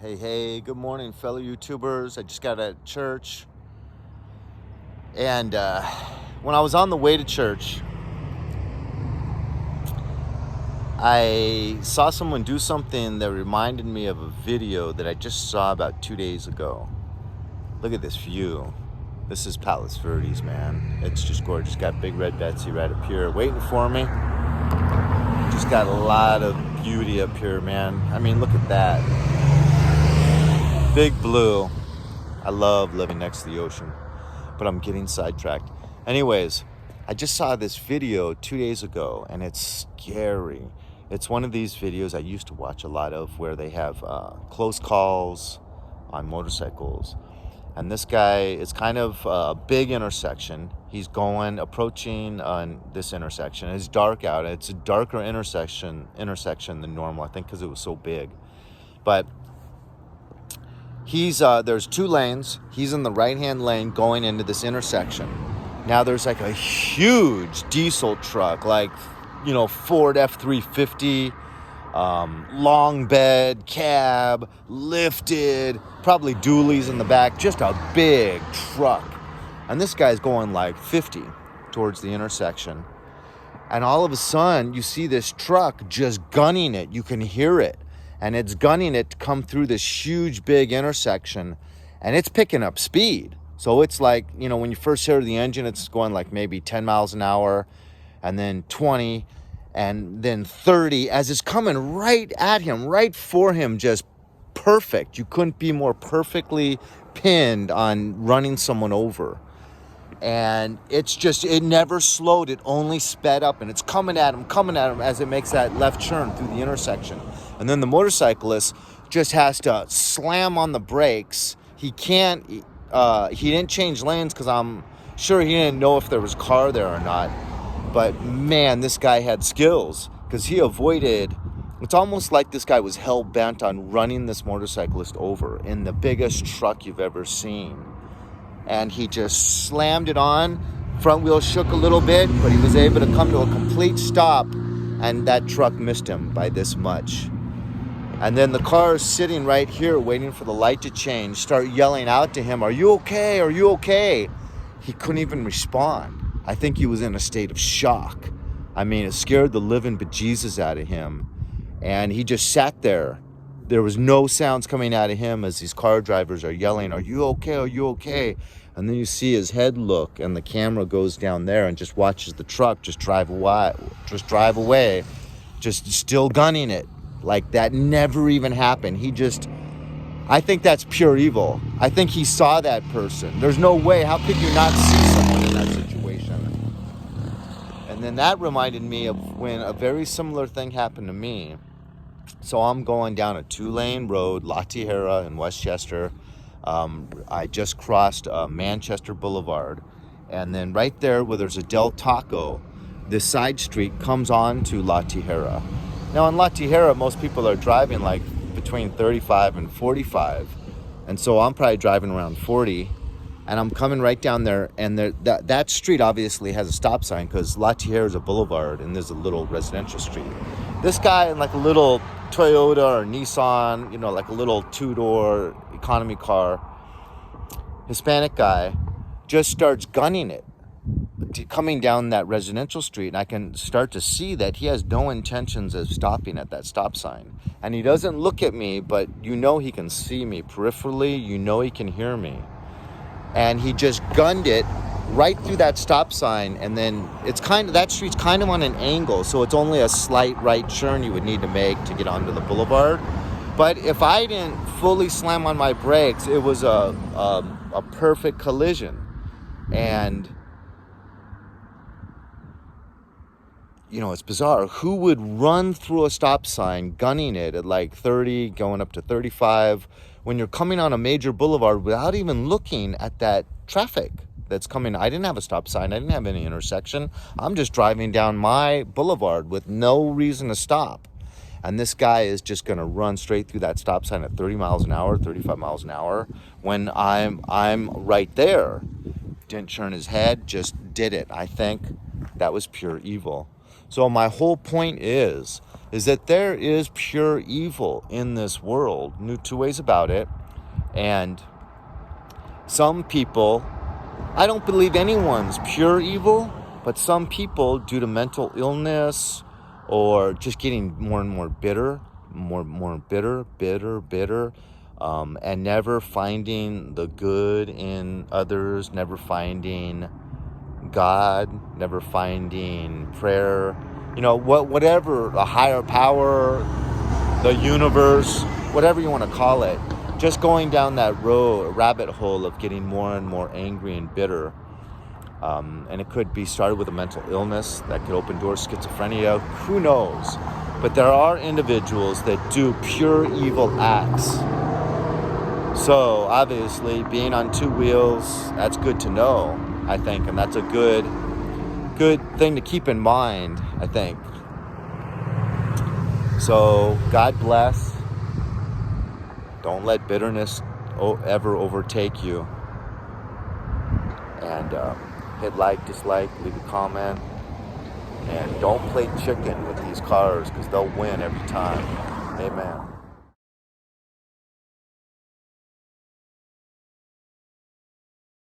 Hey, good morning, fellow YouTubers. I just got out of church. And when I was on the way to church, I saw someone do something that reminded me of a video that I just saw about 2 days ago. Look at this view. This is Palos Verdes, man. It's just gorgeous. Got Big Red Betsy right up here waiting for me. Just got a lot of beauty up here, man. I mean, look at that. Big blue. I love living next to the ocean, but I'm getting sidetracked. Anyways, I just saw this video 2 days ago, and it's scary. It's one of these videos I used to watch a lot of where they have close calls on motorcycles. And this guy is kind of a big intersection. He's approaching on this intersection. It's dark out. It's a darker intersection than normal, I think, because it was so big. But there's two lanes. He's in the right-hand lane going into this intersection. Now there's like a huge diesel truck, like, Ford F-350, long bed, cab, lifted, probably dualies in the back, just a big truck. And this guy's going like 50 towards the intersection. And all of a sudden, you see this truck just gunning it. You can hear it. And it's gunning it to come through this huge, big intersection. And it's picking up speed. So it's like, when you first hear the engine, it's going like maybe 10 miles an hour, and then 20, and then 30, as it's coming right at him, right for him, just perfect. You couldn't be more perfectly pinned on running someone over. And it never slowed. It only sped up, and it's coming at him as it makes that left turn through the intersection. And then the motorcyclist just has to slam on the brakes. He didn't change lanes because I'm sure he didn't know if there was a car there or not. But man, this guy had skills, because he avoided. It's almost like this guy was hell-bent on running this motorcyclist over in the biggest truck you've ever seen. And he just slammed it on. Front wheel shook a little bit, but he was able to come to a complete stop, and that truck missed him by this much. And then the car sitting right here waiting for the light to change start yelling out to him, "Are you okay? Are you okay?" He couldn't even respond. I think he was in a state of shock. I mean, it scared the living bejesus out of him. And he just sat there. There was no sounds coming out of him as these car drivers are yelling, "Are you okay? Are you okay?" And then you see his head look, and the camera goes down there and just watches the truck just drive away, just still gunning it. Like that never even happened. I think that's pure evil. I think he saw that person. There's no way. How could you not see someone in that situation? And then that reminded me of when a very similar thing happened to me. So I'm going down a 2-lane road, La Tijera in Westchester. I just crossed Manchester Boulevard. And then right there where there's a Del Taco, this side street comes on to La Tijera. Now in La Tijera, most people are driving like between 35 and 45. And so I'm probably driving around 40. And I'm coming right down there, and that street obviously has a stop sign because La Tijera is a boulevard and there's a little residential street. This guy in like a little Toyota or Nissan, like a little 2-door economy car, Hispanic guy, just starts gunning it, coming down that residential street. And I can start to see that he has no intentions of stopping at that stop sign. And he doesn't look at me, but he can see me peripherally. He can hear me. And he just gunned it right through that stop sign. And then that street's kind of on an angle, so it's only a slight right turn you would need to make to get onto the boulevard. But if I didn't fully slam on my brakes, it was a perfect collision. And it's bizarre. Who would run through a stop sign, gunning it at like 30, going up to 35, when you're coming on a major boulevard without even looking at that traffic that's coming? I didn't have a stop sign. I didn't have any intersection. I'm just driving down my boulevard with no reason to stop. And this guy is just going to run straight through that stop sign at 30 miles an hour, 35 miles an hour, when I'm right there. Didn't turn his head, just did it. I think that was pure evil. So my whole point is that there is pure evil in this world. No two ways about it. And some people, I don't believe anyone's pure evil, but some people, due to mental illness or just getting more and more bitter, and never finding the good in others, never finding God, never finding prayer, whatever, a higher power, the universe, whatever you want to call it, just going down that rabbit hole of getting more and more angry and bitter. And it could be started with a mental illness that could open doors, schizophrenia, who knows? But there are individuals that do pure evil acts. So obviously being on two wheels, that's good to know, I think, and that's a good thing to keep in mind, I think. So God bless. Don't let bitterness ever overtake you. And hit like, dislike, leave a comment. And don't play chicken with these cars, because they'll win every time. Amen.